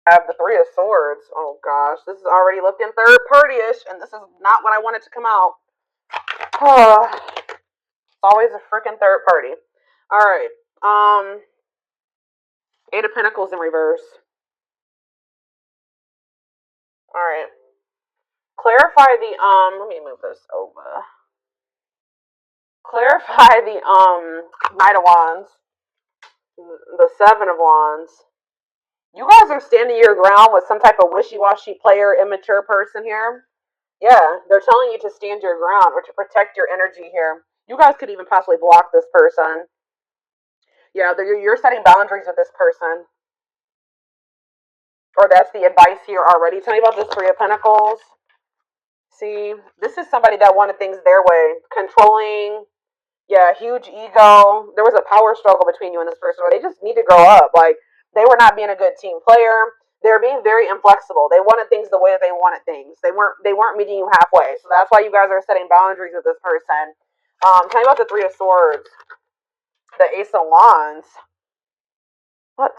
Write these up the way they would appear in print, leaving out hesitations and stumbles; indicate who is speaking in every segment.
Speaker 1: I have the Three of Swords. Oh gosh, this is already looking third party-ish, and this is not what I wanted to come out. It's always a freaking third party. All right. Eight of Pentacles in reverse. All right. Clarify the Let me move this over. Clarify the Knight of Wands. The Seven of Wands. You guys are standing your ground with some type of wishy-washy player, immature person here. Yeah, they're telling you to stand your ground or to protect your energy here. You guys could even possibly block this person. Yeah, you're setting boundaries with this person. Or that's the advice here already. Tell me about this Three of Pentacles. See, this is somebody that wanted things their way. Controlling. Yeah, huge ego. There was a power struggle between you and this person. They just need to grow up. Like, they were not being a good team player. They were being very inflexible. They wanted things the way that they wanted things. They weren't meeting you halfway. So that's why you guys are setting boundaries with this person. Tell me about the Three of Swords. The Ace of Wands. What?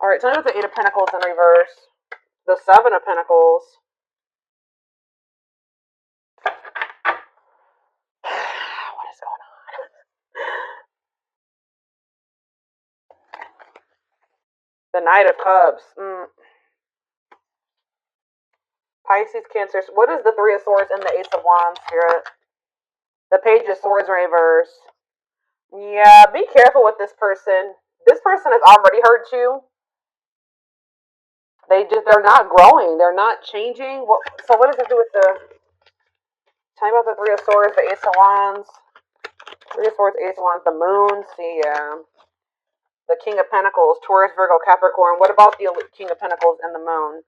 Speaker 1: All right, tell me about the Eight of Pentacles in reverse. The Seven of Pentacles. What is going on? The Knight of Cups. Pisces, Cancer. What is the Three of Swords and the Ace of Wands, Spirit? The Page of Swords reverse. Yeah, be careful with this person. This person has already hurt you. They're not growing. They're not changing. So what does it do with the... Tell me about the Three of Swords, the Ace of Wands. Three of Swords, Ace of Wands, the Moon. See, the King of Pentacles, Taurus, Virgo, Capricorn. What about the King of Pentacles and the Moon?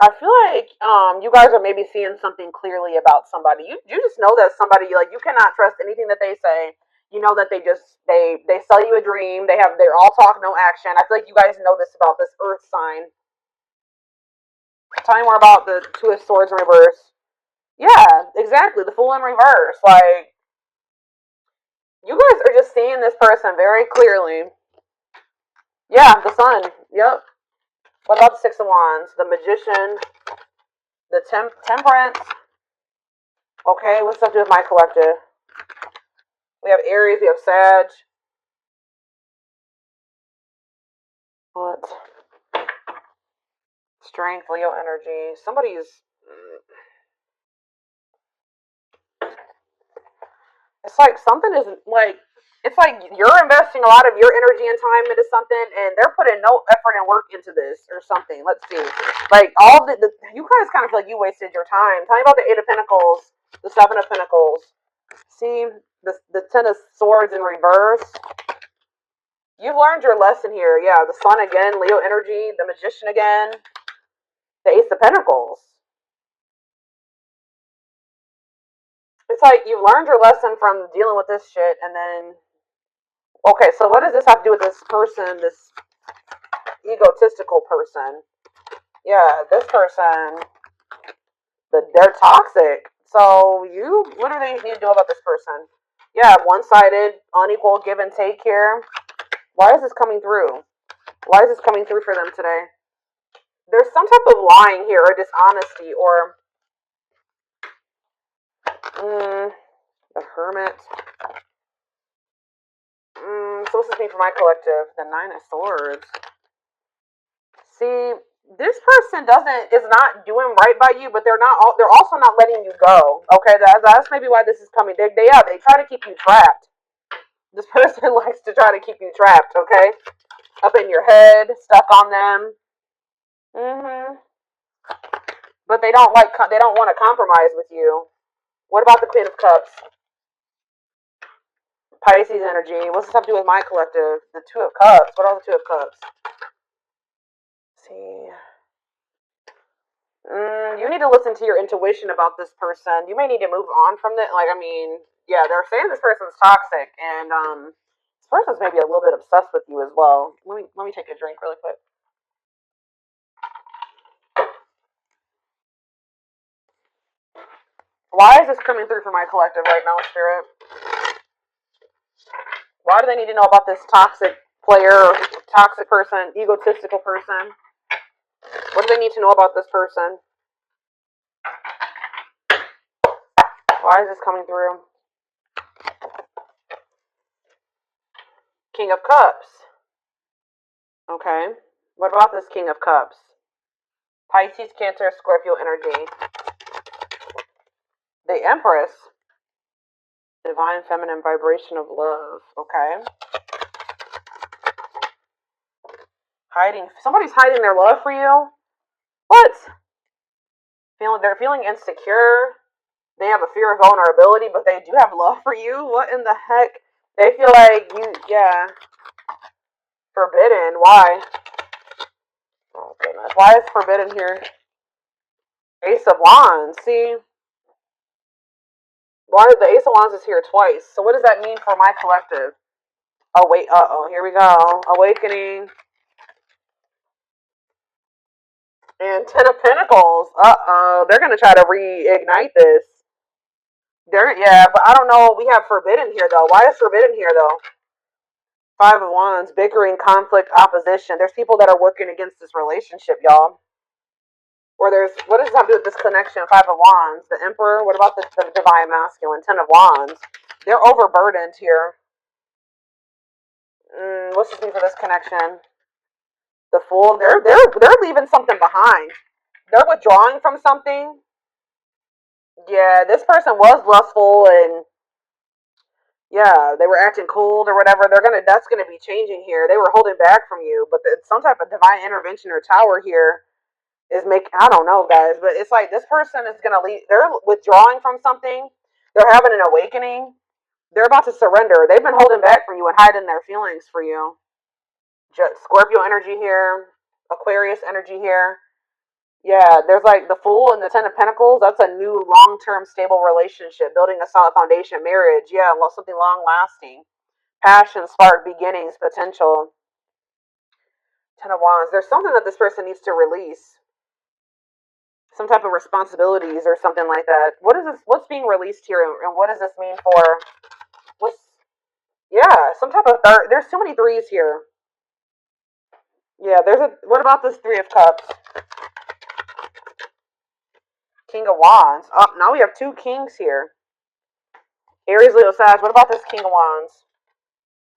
Speaker 1: I feel like you guys are maybe seeing something clearly about somebody. You just know that somebody, like, you cannot trust anything that they say. You know that they sell you a dream. They're all talk, no action. I feel like you guys know this about this Earth sign. Tell me more about the Two of Swords in reverse. Yeah, exactly. The Fool in reverse. Like, you guys are just seeing this person very clearly. Yeah, the Sun. Yep. What about the Six of Wands? The Magician. The Temperance. Okay, what's up with my collective? We have Aries, we have Sag. What? Strength, Leo energy. It's like something is like, it's like you're investing a lot of your energy and time into something, and they're putting no effort and work into this or something. Let's see. Like, you guys kind of feel like you wasted your time. Tell me about the Eight of Pentacles, the Seven of Pentacles. See, the Ten of Swords in reverse. You've learned your lesson here. Yeah, the Sun again, Leo energy, the Magician again, the Ace of Pentacles. It's like you've learned your lesson from dealing with this shit, and then... Okay, so what does this have to do with this person, this egotistical person? Yeah, this person, they're toxic. So what do they need to do about this person? Yeah, one-sided, unequal give and take here. Why is this coming through? Why is this coming through for them today? There's some type of lying here, or dishonesty, or... the Hermit. So what's this mean for my collective? The Nine of Swords. See, this person is not doing right by you, but they're also not letting you go. Okay, that's maybe why this is coming. They try to keep you trapped. This person likes to try to keep you trapped. Okay, up in your head, stuck on them. But they don't want to compromise with you. What about the Queen of Cups? Pisces energy. What's this have to do with my collective? The Two of Cups. What are the Two of Cups? Let's see. You need to listen to your intuition about this person. You may need to move on from that. Like, I mean, yeah, they're saying this person's toxic, and this person's maybe a little bit obsessed with you as well. Let me take a drink really quick. Why is this coming through for my collective right now, Spirit? Why do they need to know about this toxic player, toxic person, egotistical person? What do they need to know about this person? Why is this coming through? King of Cups. Okay. What about this King of Cups? Pisces, Cancer, Scorpio energy. The Empress. Divine feminine vibration of love. Okay. Hiding. Somebody's hiding their love for you. What? They're feeling insecure. They have a fear of vulnerability, but they do have love for you. What in the heck? They feel like you, yeah. Forbidden. Why? Oh, goodness. Why is forbidden here? Ace of Wands. See? Why the Ace of Wands is here twice? So what does that mean for my collective? Oh, wait. Uh-oh. Here we go. Awakening. And Ten of Pentacles. Uh-oh. They're going to try to reignite this. Yeah, but I don't know. We have forbidden here, though. Why is forbidden here, though? Five of Wands. Bickering, conflict, opposition. There's people that are working against this relationship, y'all. Or what does this have to do with this connection? Five of Wands. The Emperor. What about the Divine Masculine? Ten of Wands. They're overburdened here. What's this mean for this connection? The Fool. They're leaving something behind. They're withdrawing from something. Yeah, this person was lustful and yeah, they were acting cold or whatever. That's gonna be changing here. They were holding back from you, but some type of divine intervention or tower here is I don't know, guys, but it's like this person is gonna leave. They're withdrawing from something. They're having an awakening. They're about to surrender. They've been holding back from you and hiding their feelings for you. Scorpio energy here, Aquarius energy here. Yeah, there's like the Fool and the Ten of Pentacles. That's a new long-term stable relationship, building a solid foundation, marriage. Yeah, something long-lasting. Passion, spark, beginnings, potential. Ten of Wands. There's something that this person needs to release. Some type of responsibilities or something like that. What is this? What's being released here, and what does this mean for? Yeah, some type of third. There's too many threes here. Yeah, what about this Three of Cups? King of Wands. Oh, now we have two kings here. Aries, Leo, Sag. What about this King of Wands?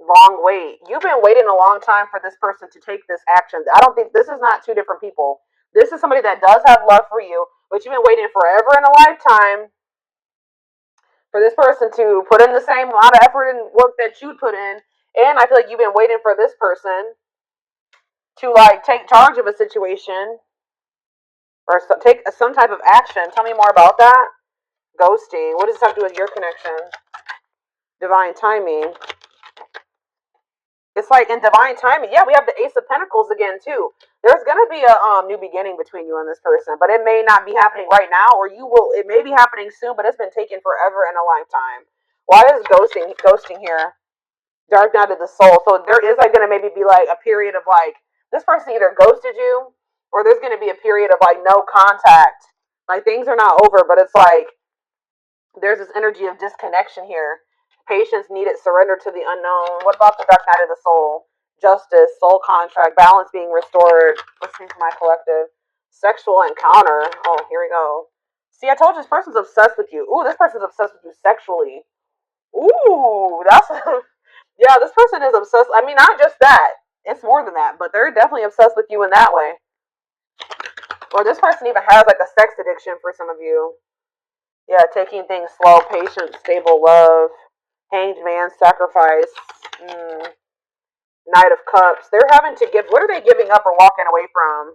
Speaker 1: Long wait. You've been waiting a long time for this person to take this action. I don't think this is not two different people. This is somebody that does have love for you, but you've been waiting forever in a lifetime for this person to put in the same amount of effort and work that you'd put in. And I feel like you've been waiting for this person to like take charge of a situation or take some type of action. Tell me more about that. Ghosting. What does this have to do with your connection? Divine timing. It's like in divine timing. Yeah, we have the Ace of Pentacles again, too. There's going to be a new beginning between you and this person, but it may not be happening right now, or it may be happening soon, but it's been taken forever in a lifetime. Why is ghosting here? Dark night of the soul. So there is like going to maybe be like a period of like, this person either ghosted you, or there's going to be a period of like no contact. Like things are not over, but it's like, there's this energy of disconnection here. Patience needed, surrender to the unknown. What about the dark night of the soul? Justice, soul contract, balance being restored. Listening to my collective. Sexual encounter. Oh, here we go. See, I told you this person's obsessed with you. Ooh, this person's obsessed with you sexually. Ooh, that's... yeah, this person is obsessed. I mean, not just that. It's more than that. But they're definitely obsessed with you in that way. Or this person even has like a sex addiction for some of you. Yeah, taking things slow, patient, stable love. Hanged man, sacrifice, Knight of Cups. They're having to give. What are they giving up or walking away from?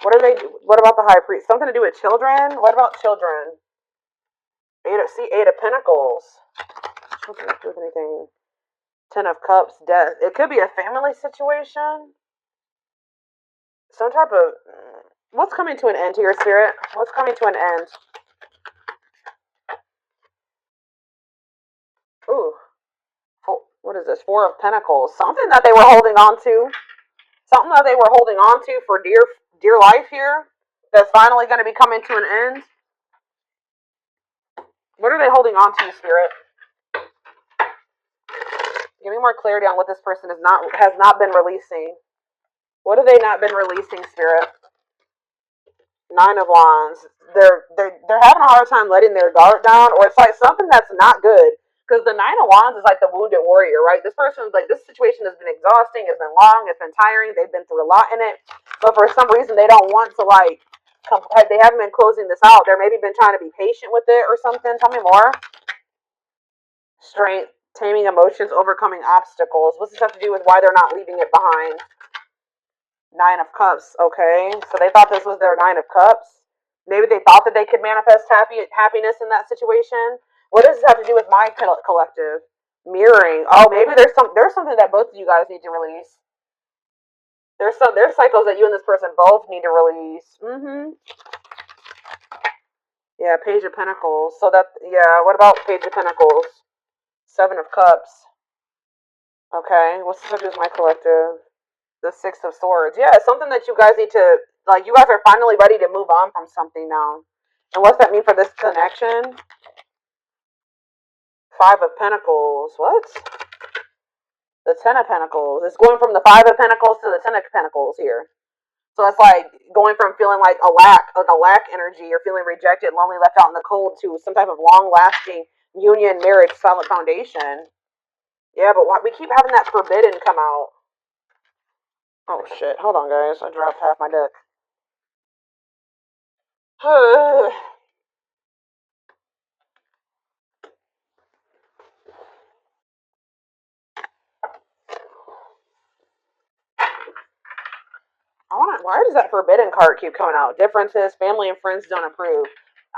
Speaker 1: What about the High Priest? Something to do with children? What about children? Eight of Pentacles. Something to do with anything. Ten of Cups, death. It could be a family situation. Some type of. What's coming to an end to your spirit? What's coming to an end? Ooh. What is this? Four of Pentacles. Something that they were holding on to. Something that they were holding on to for dear life here. That's finally going to be coming to an end. What are they holding on to, Spirit? Give me more clarity on what this person has not been releasing. What have they not been releasing, Spirit? Nine of Wands. They're having a hard time letting their guard down, or it's like something that's not good. Because the Nine of Wands is like the wounded warrior, right? This person's like, this situation has been exhausting, it's been long, it's been tiring, they've been through a lot in it, but for some reason they don't want to like they haven't been closing this out. They're maybe been trying to be patient with it or something. Tell me more. Strength, taming emotions, overcoming obstacles. What's this have to do with why they're not leaving it behind? Nine of Cups. Okay, so they thought this was their Nine of Cups. Maybe they thought that they could manifest happiness in that situation. What does this have to do with my collective? Mirroring. Oh, maybe there's something that both of you guys need to release. There's cycles that you and this person both need to release. Yeah, Page of Pentacles. So that, yeah, what about Page of Pentacles? Seven of Cups. Okay, what's the subject of my collective? The Six of Swords. Yeah, it's something that you guys need to, like, you guys are finally ready to move on from something now. And what's that mean for this connection? Five of Pentacles. What? The Ten of Pentacles. It's going from the Five of Pentacles to the Ten of Pentacles here. So it's like going from feeling like a lack energy, or feeling rejected, lonely, left out in the cold, to some type of long-lasting union, marriage, solid foundation. Yeah, but we keep having that forbidden come out. Oh shit! Hold on, guys. I dropped half my deck. Why does that forbidden card keep coming out? Differences, family and friends don't approve.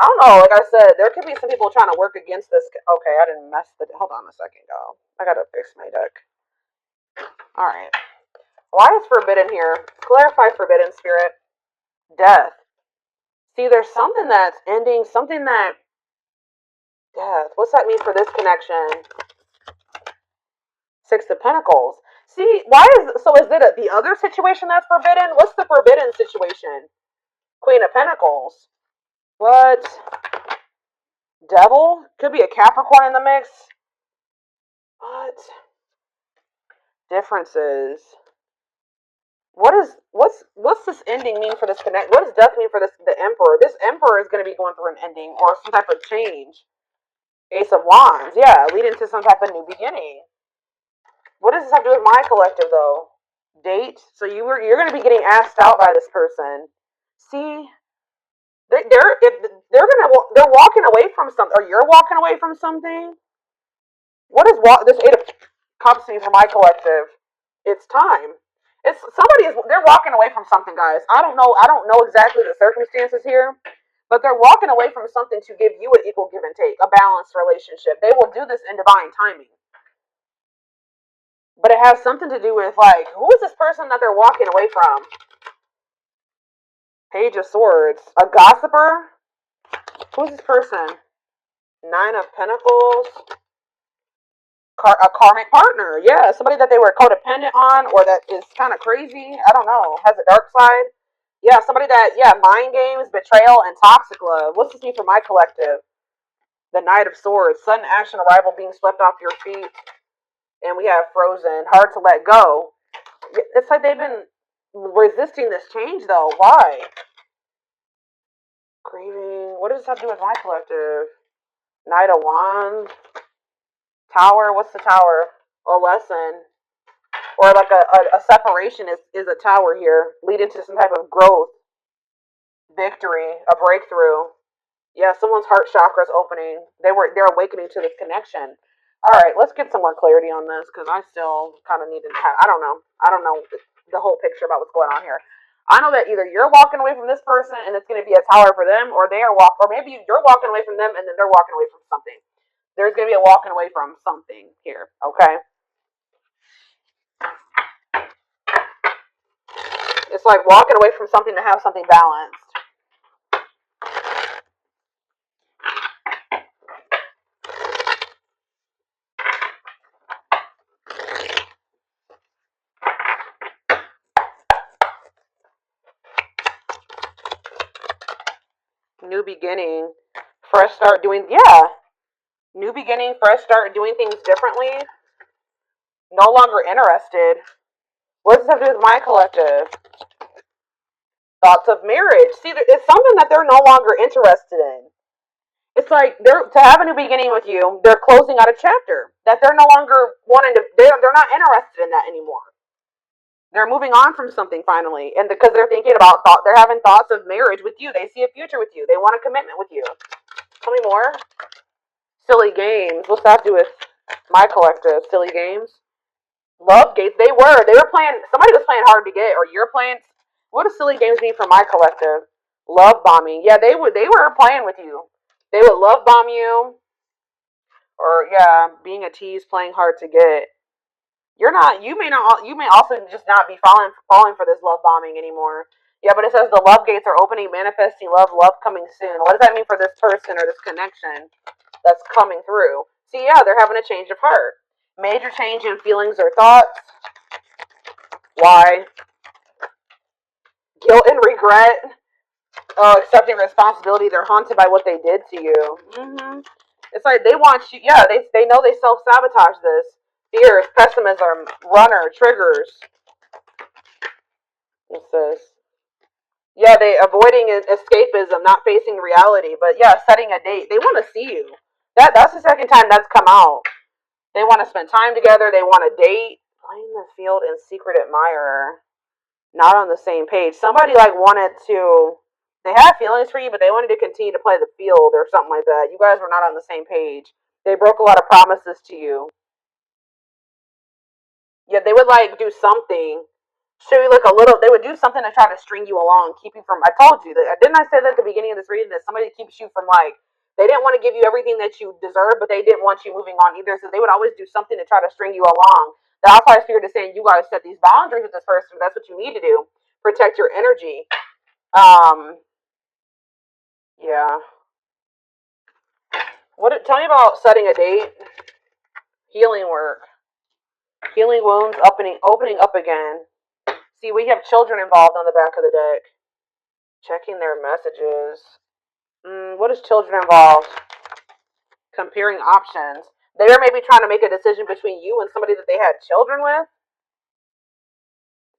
Speaker 1: I don't know. Like I said, there could be some people trying to work against this. Okay, I didn't mess the. Hold on a second, y'all. I gotta fix my deck. All right. Why is forbidden here? Clarify forbidden, spirit. Death. See, there's something that's ending. Something that. Death. What's that mean for this connection? Six of Pentacles. See, is it the other situation that's forbidden? What's the forbidden situation? Queen of Pentacles. What? Devil? Could be a Capricorn in the mix. What? Differences. What's this ending mean for this connect? What does death mean for the Emperor? This Emperor is going to be going through an ending or some type of change. Ace of Wands. Yeah, leading to some type of new beginning. What does this have to do with my collective, though? Date. So you're going to be getting asked out by this person. See, they're walking away from something, or you're walking away from something. What is this Eight of Cups mean for my collective? It's time. They're walking away from something, guys. I don't know exactly the circumstances here, but they're walking away from something to give you an equal give and take, a balanced relationship. They will do this in divine timing. But it has something to do with, like, who is this person that they're walking away from? Page of Swords. A gossiper? Who's this person? Nine of Pentacles. A karmic partner. Yeah, somebody that they were codependent on, or that is kind of crazy. I don't know. Has a dark side. Yeah, somebody that, mind games, betrayal, and toxic love. What's this mean for my collective? The Knight of Swords. Sudden action, arrival, being swept off your feet. And we have Frozen. Hard to let go. It's like they've been resisting this change, though. Why? Grieving. What does this have to do with my collective? Knight of Wands. Tower. What's the Tower? A lesson. Or like a separation is a tower here, leading to some type of growth, victory, a breakthrough. Yeah, someone's heart chakra is opening. They're awakening to this connection. All right, let's get some more clarity on this, because I still kind of need to have. I don't know the whole picture about what's going on here. I know that either you're walking away from this person and it's going to be a tower for them, or or maybe you're walking away from them and then they're walking away from something. There's going to be a walking away from something here. Okay. It's like walking away from something to have something balanced. New beginning, fresh start doing, new beginning, fresh start doing things differently. No longer interested. What does this have to do with my collective? thoughts of marriage. See, it's something that they're no longer interested in. It's like they're to have a new beginning with you. They're closing out a chapter that they're no longer wanting to. They're not interested in that anymore. They're moving on from something finally, and because they're thinking about they're having thoughts of marriage with you. They see a future with you. They want a commitment with you. Tell me more. Silly games. What's that do with my collective? Silly games. Love games. They were playing. Somebody was playing hard to get, or you're playing. What does silly games mean for my collective? Love bombing. Yeah, they were playing with you. They would love bomb you, or yeah, being a tease, playing hard to get. You're not. You may not. You may also just not be falling for this love bombing anymore. Yeah, but it says the love gates are opening, manifesting love, love coming soon. What does that mean for this person or this connection that's coming through? See, yeah, they're having a change of heart. Major change in feelings or thoughts. Why? Guilt and regret. Oh, accepting responsibility. They're haunted by what they did to you. It's like they want you. Yeah, they know they self-sabotage this. Fears, pessimism, runner, triggers. What's this? Yeah, they avoiding escapism, not facing reality. But yeah, setting a date. They want to see you. That's the second time that's come out. They want to spend time together. They want to date. Playing the field and secret admirer. Not on the same page. Somebody like wanted to. They had feelings for you, but they wanted to continue to play the field or something like that. You guys were not on the same page. They broke a lot of promises to you. Yeah, they would like do something. Show you like a little. They would do something to try to string you along, keep you from. I told you that. Didn't I say that at the beginning of this reading that somebody keeps you from like. They didn't want to give you everything that you deserve, but they didn't want you moving on either. So they would always do something to try to string you along. That's why Spirit is saying you guys set these boundaries with this person. That's what you need to do. Protect your energy. Yeah. Tell me about setting a date. Healing work. Healing wounds, opening up again. See, we have children involved on the back of the deck. Checking their messages. What is children involved? Comparing options. They are maybe trying to make a decision between you and somebody that they had children with.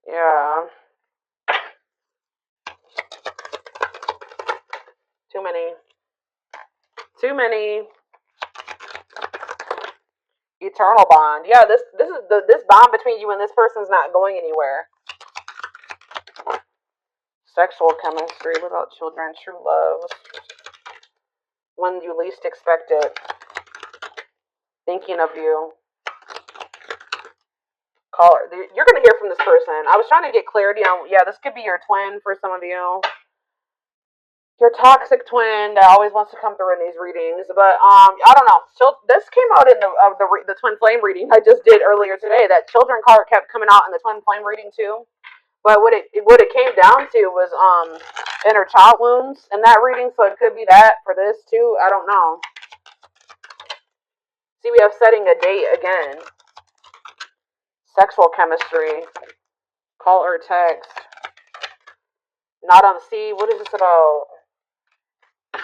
Speaker 1: Yeah. Too many. Too many. Eternal bond. Yeah, this is this bond between you and this person's not going anywhere. Sexual chemistry. What about children? True love. When you least expect it. Thinking of you. Caller. You're going to hear from this person. I was trying to get clarity on, yeah, this could be your twin for some of you. Your toxic twin that always wants to come through in these readings. But, I don't know. So this came out in the twin flame reading I just did earlier today. That children card kept coming out in the twin flame reading too. But what it came down to was inner child wounds in that reading. So it could be that for this too. I don't know. See, we have setting a date again. Sexual chemistry. Call or text. Not on C. What is this about?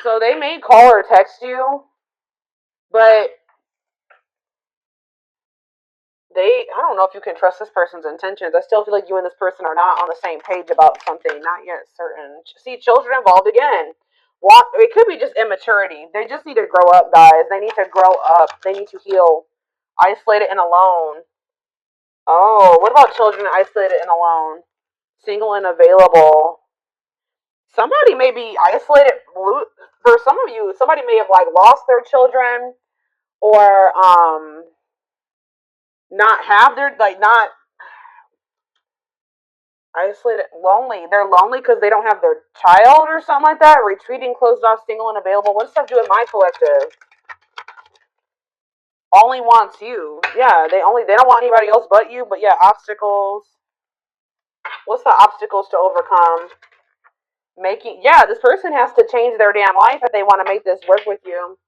Speaker 1: So they may call or text you, but I don't know if you can trust this person's intentions. I still feel like you and this person are not on the same page about something. Not yet certain. See, children involved again. It could be just immaturity. They just need to grow up, guys. They need to grow up. They need to heal. Isolated and alone. Oh, what about children isolated and alone? Single and available. Somebody may be isolated. For some of you, somebody may have like lost their children, or not have their not isolated, lonely. They're lonely because they don't have their child or something like that. Retreating, closed off, single and available. What does that do with my collective? Only wants you. Yeah, they don't want anybody else but you. But yeah, obstacles. What's the obstacles to overcome? This person has to change their damn life if they want to make this work with you.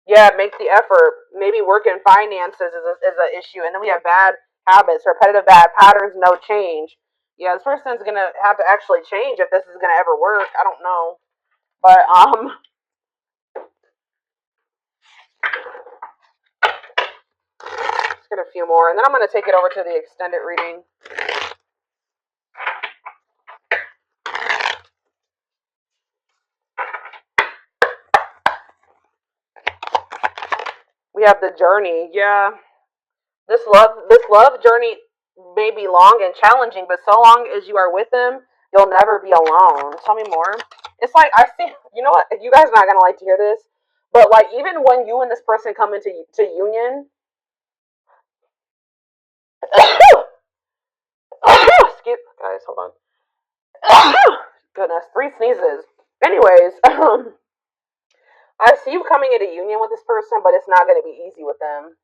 Speaker 1: Yeah, make the effort. Maybe work in finances is an issue. And then we have bad habits, repetitive bad patterns, no change. Yeah, this person's going to have to actually change if this is going to ever work. I don't know. But, let's get a few more. And then I'm going to take it over to the extended reading. We have the journey. Yeah. This love journey may be long and challenging, but so long as you are with them, you'll never be alone. Tell me more. It's like I see. You know what? You guys are not gonna like to hear this, but like even when you and this person come into union, excuse guys, hold on. Goodness, 3 sneezes. Anyways, I see you coming into union with this person, but it's not gonna be easy with them.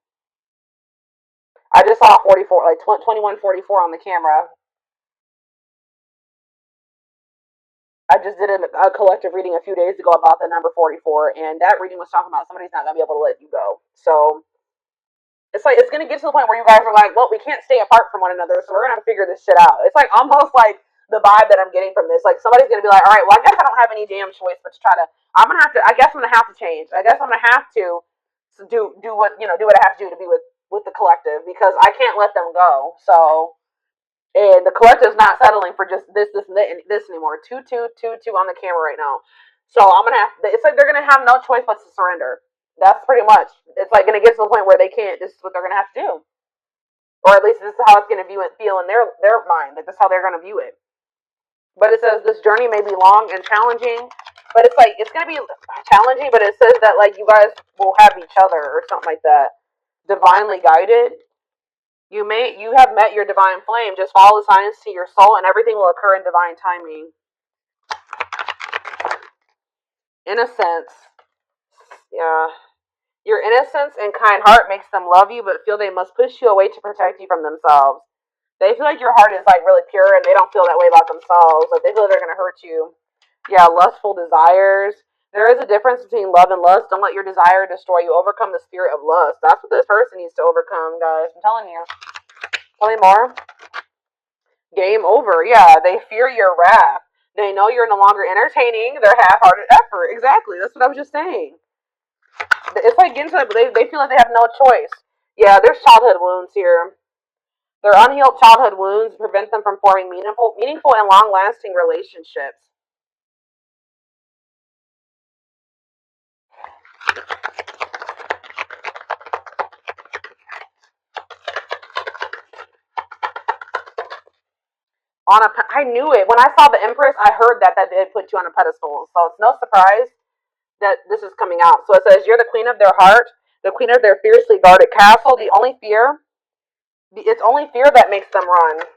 Speaker 1: I just saw 44, like 2144 on the camera. I just did a collective reading a few days ago about the number 44, and that reading was talking about somebody's not going to be able to let you go. So it's like it's going to get to the point where you guys are like, well, we can't stay apart from one another, so we're going to figure this shit out. It's like almost like the vibe that I'm getting from this. Like somebody's going to be like, all right, well, I guess I don't have any damn choice but to try to. I'm going to have to. I guess I'm going to have to change. I guess I'm going to have to do what do what I have to do to be with the collective because I can't let them go. So and the collective's not settling for just this anymore. 2222 on the camera right now. So I'm gonna have. It's like they're gonna have no choice but to surrender. That's pretty much. It's like gonna get to the point where they can't. This is what they're gonna have to do, or at least this is how it's gonna feel in their mind. Like this is how they're gonna view it. But it says this journey may be long and challenging. But it's like it's gonna be challenging. But it says that like you guys will have each other or something like that. Divinely guided. You have met your divine flame. Just follow the signs to your soul, and everything will occur in divine timing. Innocence, yeah. Your innocence and kind heart makes them love you, but feel they must push you away to protect you from themselves. They feel like your heart is like really pure, and they don't feel that way about themselves. Like they feel they're gonna hurt you. Yeah, lustful desires. There is a difference between love and lust. Don't let your desire destroy you. Overcome the spirit of lust. That's what this person needs to overcome, guys. I'm telling you. Tell me more. Game over. Yeah, they fear your wrath. They know you're no longer entertaining their half-hearted effort. Exactly. That's what I was just saying. It's like getting to that, they feel like they have no choice. Yeah, there's childhood wounds here. Their unhealed childhood wounds prevent them from forming meaningful and long-lasting relationships. I knew it when I saw the Empress. I heard that they put you on a pedestal, so it's no surprise that this is coming out. So it says you're the queen of their heart, the queen of their fiercely guarded castle. It's only fear that makes them run.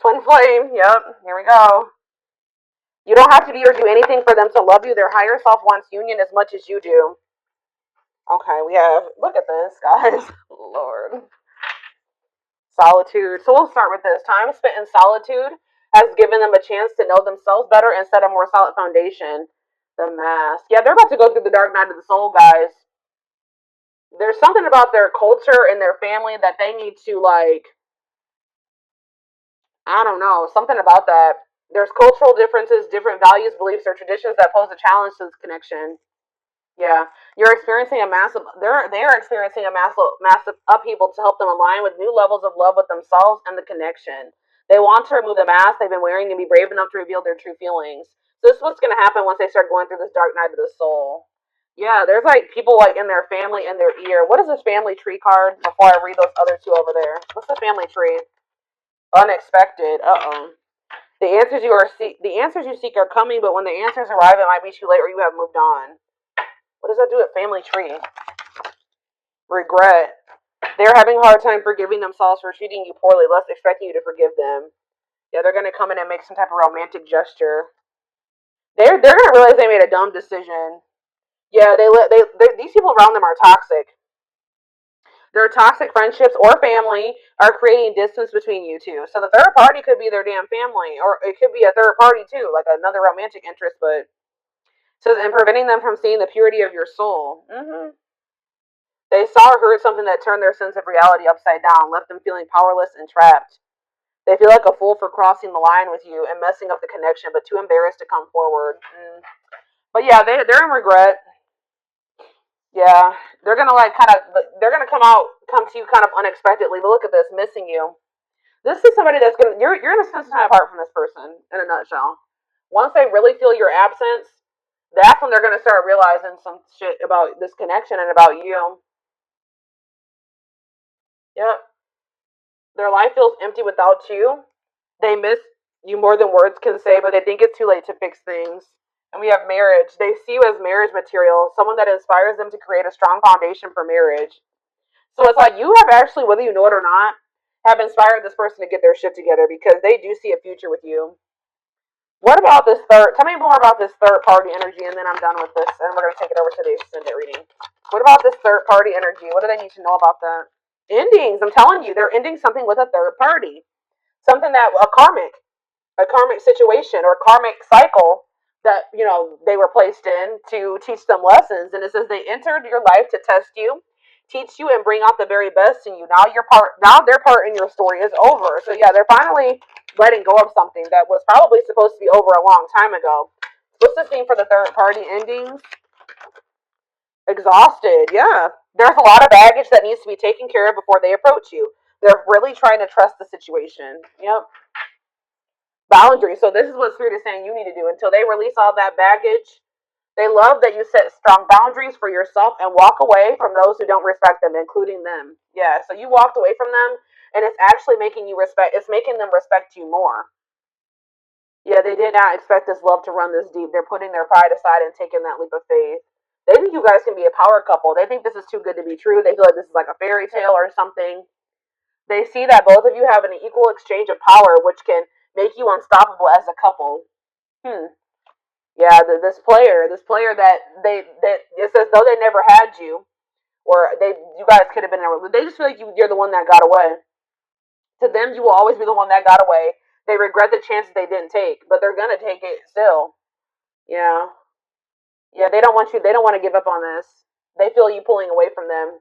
Speaker 1: Twin flame. Yep. Here we go. You don't have to be or do anything for them to love you. Their higher self wants union as much as you do. Okay, we have. Look at this, guys. Lord. Solitude. So we'll start with this. Time spent in solitude has given them a chance to know themselves better and set a more solid foundation. The mask. Yeah, they're about to go through the dark night of the soul, guys. There's something about their culture and their family that they need to, like, I don't know, something about that. There's cultural differences, different values, beliefs, or traditions that pose a challenge to this connection. Yeah, you're experiencing a massive. They're experiencing a massive upheaval to help them align with new levels of love with themselves and the connection. They want to remove the mask they've been wearing and be brave enough to reveal their true feelings. So this is what's going to happen once they start going through this dark night of the soul. Yeah, there's like people like in their family in their ear. What is this family tree card? Before I read those other two over there, what's the family tree? Unexpected. The answers you seek are coming, but when the answers arrive, it might be too late or you have moved on. What does that do at family tree? Regret. They're having a hard time forgiving themselves for treating you poorly, less expecting you to forgive them. Yeah, they're gonna come in and make some type of romantic gesture. They're gonna realize they made a dumb decision. Yeah, these people around them are toxic. Their toxic friendships or family are creating distance between you two. So the third party could be their damn family, or it could be a third party too, like another romantic interest. But it says and preventing them from seeing the purity of your soul. They saw or heard something that turned their sense of reality upside down, left them feeling powerless and trapped. They feel like a fool for crossing the line with you and messing up the connection, but too embarrassed to come forward. But yeah, they're in regret. Yeah, they're gonna like they're gonna come to you kind of unexpectedly. But look at this, missing you. This is somebody that's gonna you're gonna spend some time apart from this person in a nutshell. Once they really feel your absence, that's when they're gonna start realizing some shit about this connection and about you. Yep. Their life feels empty without you. They miss you more than words can say, but they think it's too late to fix things. And we have marriage. They see you as marriage material, someone that inspires them to create a strong foundation for marriage. So it's like you have actually, whether you know it or not, have inspired this person to get their shit together because they do see a future with you. What about this third? Tell me more about this third party energy, and then I'm done with this, and we're gonna take it over to the extended reading. What about this third party energy? What do they need to know about that? Endings. I'm telling you, they're ending something with a third party, something that a karmic situation or karmic cycle that they were placed in to teach them lessons. And it says they entered your life to test you, teach you, and bring out the very best in you. Now their part in your story is over. So yeah, they're finally letting go of something that was probably supposed to be over a long time ago. What's the theme for the third party endings? Exhausted. Yeah, there's a lot of baggage that needs to be taken care of before they approach you. They're really trying to trust the situation. Yep. Boundaries. So this is what Spirit is saying you need to do until they release all that baggage. They love that you set strong boundaries for yourself and walk away from those who don't respect them, including them. Yeah, so you walked away from them, and it's actually making you respect. It's making them respect you more. Yeah, they did not expect this love to run this deep. They're putting their pride aside and taking that leap of faith. They think you guys can be a power couple. They think this is too good to be true. They feel like this is like a fairy tale or something. They see that both of you have an equal exchange of power, which can make you unstoppable as a couple. Yeah, this player that it's as though they never had you, or you guys could have been in a. They just feel like you're the one that got away. To them, you will always be the one that got away. They regret the chances they didn't take, but they're gonna take it still. Yeah, yeah. They don't want you. They don't want to give up on this. They feel you pulling away from them.